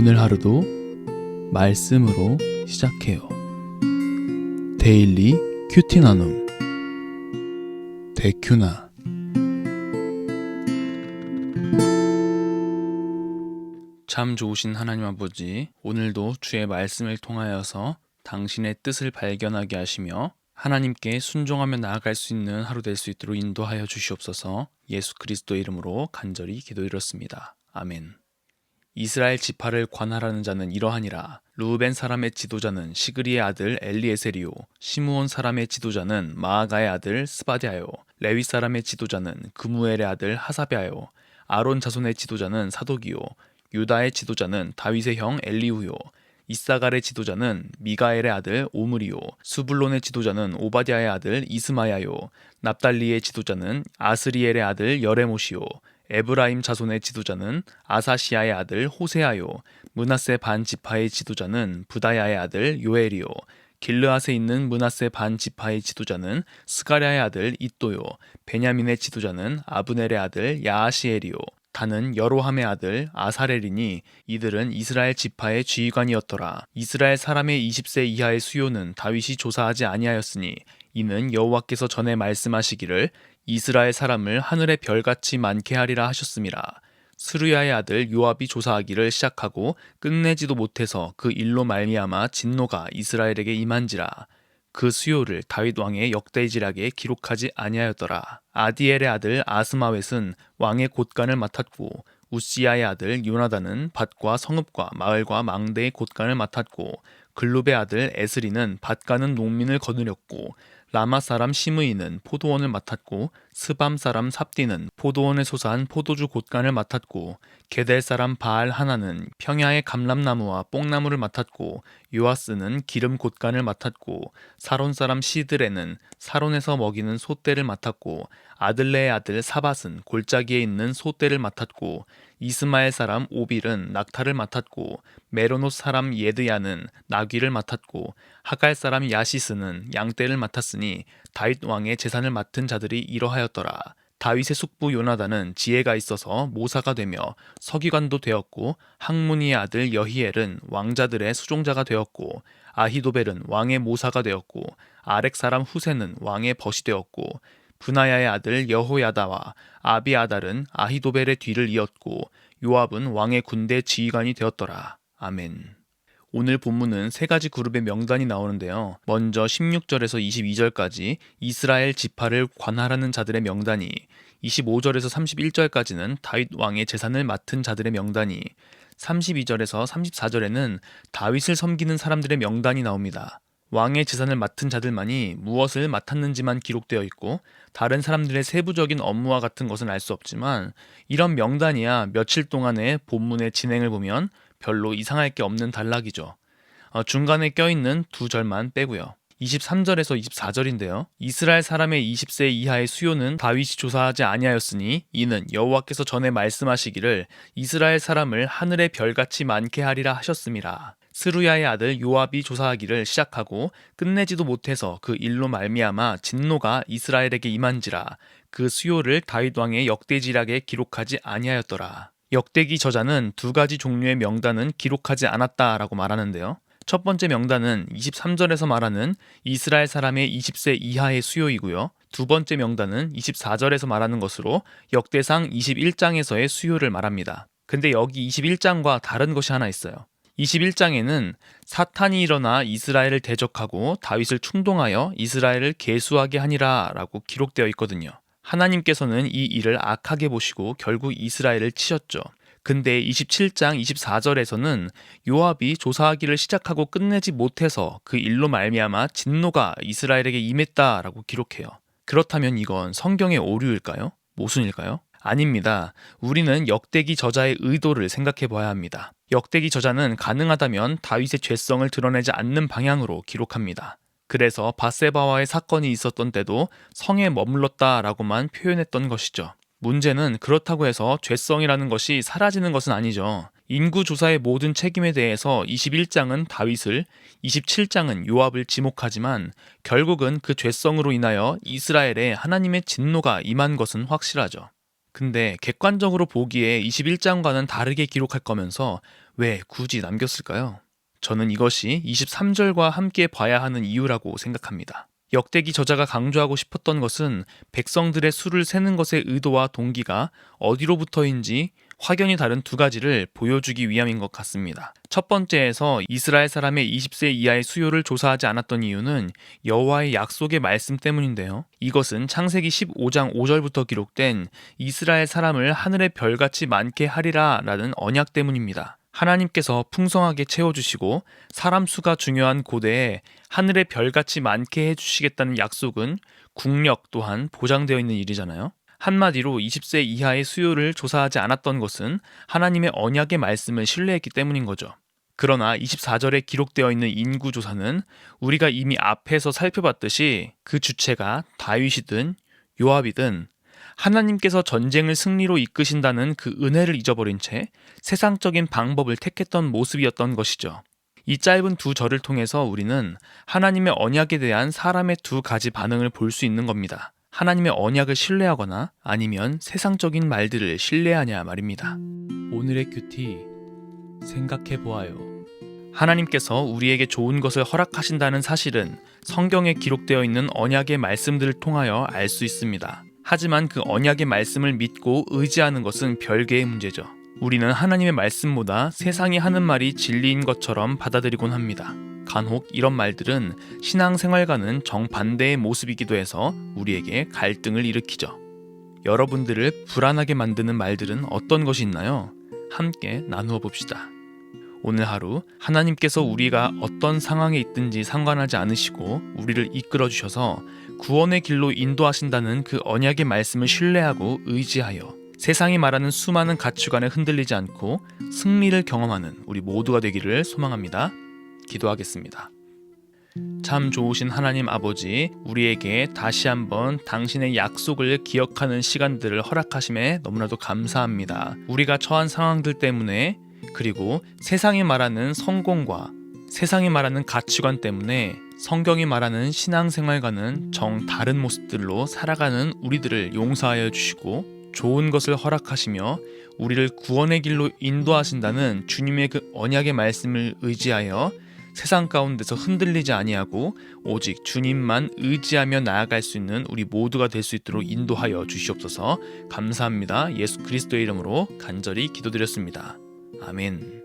오늘 하루도 말씀으로 시작해요. 데일리 큐티 나눔 데큐나. 참 좋으신 하나님 아버지, 오늘도 주의 말씀을 통하여서 당신의 뜻을 발견하게 하시며 하나님께 순종하며 나아갈 수 있는 하루 될 수 있도록 인도하여 주시옵소서. 예수 그리스도 이름으로 간절히 기도드렸습니다. 아멘. 이스라엘 지파를 관할하는 자는 이러하니라. 르우벤 사람의 지도자는 시그리의 아들 엘리에셀이요, 시므온 사람의 지도자는 마아가의 아들 스바디아요, 레위 사람의 지도자는 그무엘의 아들 하사베아요, 아론 자손의 지도자는 사독이요, 유다의 지도자는 다윗의 형 엘리후요, 이사갈의 지도자는 미가엘의 아들 오므리요, 수불론의 지도자는 오바댜의 아들 이스마야요, 납달리의 지도자는 아스리엘의 아들 여레못이요, 에브라임 자손의 지도자는 아사시아의 아들 호세아요, 므낫세 반 지파의 지도자는 부다야의 아들 요엘이요, 길르앗에 있는 므낫세 반 지파의 지도자는 스가랴의 아들 잇도요, 베냐민의 지도자는 아브넬의 아들 야아시엘이요, 다는 여로함의 아들 아사렐이니 이들은 이스라엘 지파의 지휘관이었더라. 이스라엘 사람의 20세 이하의 수요는 다윗이 조사하지 아니하였으니 이는 여호와께서 전에 말씀하시기를 이스라엘 사람을 하늘의 별같이 많게 하리라 하셨음이라. 스루야의 아들 요압이 조사하기를 시작하고 끝내지도 못해서 그 일로 말미암아 진노가 이스라엘에게 임한지라. 그 수요를 다윗 왕의 역대지략에 기록하지 아니하였더라. 아디엘의 아들 아스마웻은 왕의 곳간을 맡았고 우시야의 아들 요나단은 밭과 성읍과 마을과 망대의 곳간을 맡았고 글룹의 아들 에스리는 밭 가는 농민을 거느렸고 라마 사람 시므이는 포도원을 맡았고 스밤 사람 삽디는 포도원에 소사한 포도주 곳간을 맡았고 게델 사람 바알 하나는 평야의 감람나무와 뽕나무를 맡았고 요아스는 기름 곳간을 맡았고 사론 사람 시드레는 사론에서 먹이는 소떼를 맡았고 아들레의 아들 사밧은 골짜기에 있는 소떼를 맡았고 이스마엘 사람 오빌은 낙타를 맡았고 메로노 사람 예드야는 나귀를 맡았고 하갈 사람 야시스는 양떼를 맡았으니 다윗 왕의 재산을 맡은 자들이 이러하였더라. 다윗의 숙부 요나단은 지혜가 있어서 모사가 되며 서기관도 되었고 학문이의 아들 여히엘은 왕자들의 수종자가 되었고 아히도벨은 왕의 모사가 되었고 아렉 사람 후세는 왕의 벗이 되었고 브나야의 아들 여호야다와 아비아달은 아히도벨의 뒤를 이었고 요압은 왕의 군대 지휘관이 되었더라. 아멘. 오늘 본문은 세 가지 그룹의 명단이 나오는데요. 먼저 16절에서 22절까지 이스라엘 지파를 관할하는 자들의 명단이, 25절에서 31절까지는 다윗 왕의 재산을 맡은 자들의 명단이, 32절에서 34절에는 다윗을 섬기는 사람들의 명단이 나옵니다. 왕의 재산을 맡은 자들만이 무엇을 맡았는지만 기록되어 있고 다른 사람들의 세부적인 업무와 같은 것은 알 수 없지만 이런 명단이야 며칠 동안의 본문의 진행을 보면 별로 이상할 게 없는 단락이죠. 중간에 껴있는 두 절만 빼고요. 23절에서 24절인데요. 이스라엘 사람의 20세 이하의 수요는 다윗이 조사하지 아니하였으니 이는 여호와께서 전에 말씀하시기를 이스라엘 사람을 하늘의 별같이 많게 하리라 하셨음이라. 스루야의 아들 요압이 조사하기를 시작하고 끝내지도 못해서 그 일로 말미암아 진노가 이스라엘에게 임한지라. 그 수요를 다윗 왕의 역대지략에 기록하지 아니하였더라. 역대기 저자는 두 가지 종류의 명단은 기록하지 않았다라고 말하는데요. 첫 번째 명단은 23절에서 말하는 이스라엘 사람의 20세 이하의 수요이고요. 두 번째 명단은 24절에서 말하는 것으로 역대상 21장에서의 수요를 말합니다. 근데 여기 21장과 다른 것이 하나 있어요. 21장에는 사탄이 일어나 이스라엘을 대적하고 다윗을 충동하여 이스라엘을 계수하게 하니라 라고 기록되어 있거든요. 하나님께서는 이 일을 악하게 보시고 결국 이스라엘을 치셨죠. 근데 27장 24절에서는 요압이 조사하기를 시작하고 끝내지 못해서 그 일로 말미암아 진노가 이스라엘에게 임했다라고 기록해요. 그렇다면 이건 성경의 오류일까요? 모순일까요? 아닙니다. 우리는 역대기 저자의 의도를 생각해 봐야 합니다. 역대기 저자는 가능하다면 다윗의 죄성을 드러내지 않는 방향으로 기록합니다. 그래서 밧세바와의 사건이 있었던 때도 성에 머물렀다라고만 표현했던 것이죠. 문제는 그렇다고 해서 죄성이라는 것이 사라지는 것은 아니죠. 인구조사의 모든 책임에 대해서 21장은 다윗을, 27장은 요압을 지목하지만 결국은 그 죄성으로 인하여 이스라엘에 하나님의 진노가 임한 것은 확실하죠. 근데 객관적으로 보기에 21장과는 다르게 기록할 거면서 왜 굳이 남겼을까요? 저는 이것이 23절과 함께 봐야 하는 이유라고 생각합니다. 역대기 저자가 강조하고 싶었던 것은 백성들의 수를 세는 것의 의도와 동기가 어디로부터인지 확연히 다른 두 가지를 보여주기 위함인 것 같습니다. 첫 번째에서 이스라엘 사람의 20세 이하의 수요를 조사하지 않았던 이유는 여호와의 약속의 말씀 때문인데요. 이것은 창세기 15장 5절부터 기록된 이스라엘 사람을 하늘의 별같이 많게 하리라 라는 언약 때문입니다. 하나님께서 풍성하게 채워주시고 사람 수가 중요한 고대에 하늘의 별같이 많게 해주시겠다는 약속은 국력 또한 보장되어 있는 일이잖아요. 한마디로 20세 이하의 수요를 조사하지 않았던 것은 하나님의 언약의 말씀을 신뢰했기 때문인 거죠. 그러나 24절에 기록되어 있는 인구조사는 우리가 이미 앞에서 살펴봤듯이 그 주체가 다윗이든 요압이든 하나님께서 전쟁을 승리로 이끄신다는 그 은혜를 잊어버린 채 세상적인 방법을 택했던 모습이었던 것이죠. 이 짧은 두 절을 통해서 우리는 하나님의 언약에 대한 사람의 두 가지 반응을 볼 수 있는 겁니다. 하나님의 언약을 신뢰하거나 아니면 세상적인 말들을 신뢰하냐 말입니다. 오늘의 큐티 생각해 보아요. 하나님께서 우리에게 좋은 것을 허락하신다는 사실은 성경에 기록되어 있는 언약의 말씀들을 통하여 알 수 있습니다. 하지만 그 언약의 말씀을 믿고 의지하는 것은 별개의 문제죠. 우리는 하나님의 말씀보다 세상이 하는 말이 진리인 것처럼 받아들이곤 합니다. 간혹 이런 말들은 신앙생활과는 정반대의 모습이기도 해서 우리에게 갈등을 일으키죠. 여러분들을 불안하게 만드는 말들은 어떤 것이 있나요? 함께 나누어 봅시다. 오늘 하루 하나님께서 우리가 어떤 상황에 있든지 상관하지 않으시고 우리를 이끌어 주셔서 구원의 길로 인도하신다는 그 언약의 말씀을 신뢰하고 의지하여 세상이 말하는 수많은 가치관에 흔들리지 않고 승리를 경험하는 우리 모두가 되기를 소망합니다. 기도하겠습니다. 참 좋으신 하나님 아버지, 우리에게 다시 한번 당신의 약속을 기억하는 시간들을 허락하심에 너무나도 감사합니다. 우리가 처한 상황들 때문에 그리고 세상이 말하는 성공과 세상이 말하는 가치관 때문에 성경이 말하는 신앙생활과는 정 다른 모습들로 살아가는 우리들을 용서하여 주시고 좋은 것을 허락하시며 우리를 구원의 길로 인도하신다는 주님의 그 언약의 말씀을 의지하여 세상 가운데서 흔들리지 아니하고 오직 주님만 의지하며 나아갈 수 있는 우리 모두가 될 수 있도록 인도하여 주시옵소서. 감사합니다. 예수 그리스도의 이름으로 간절히 기도드렸습니다. 아멘.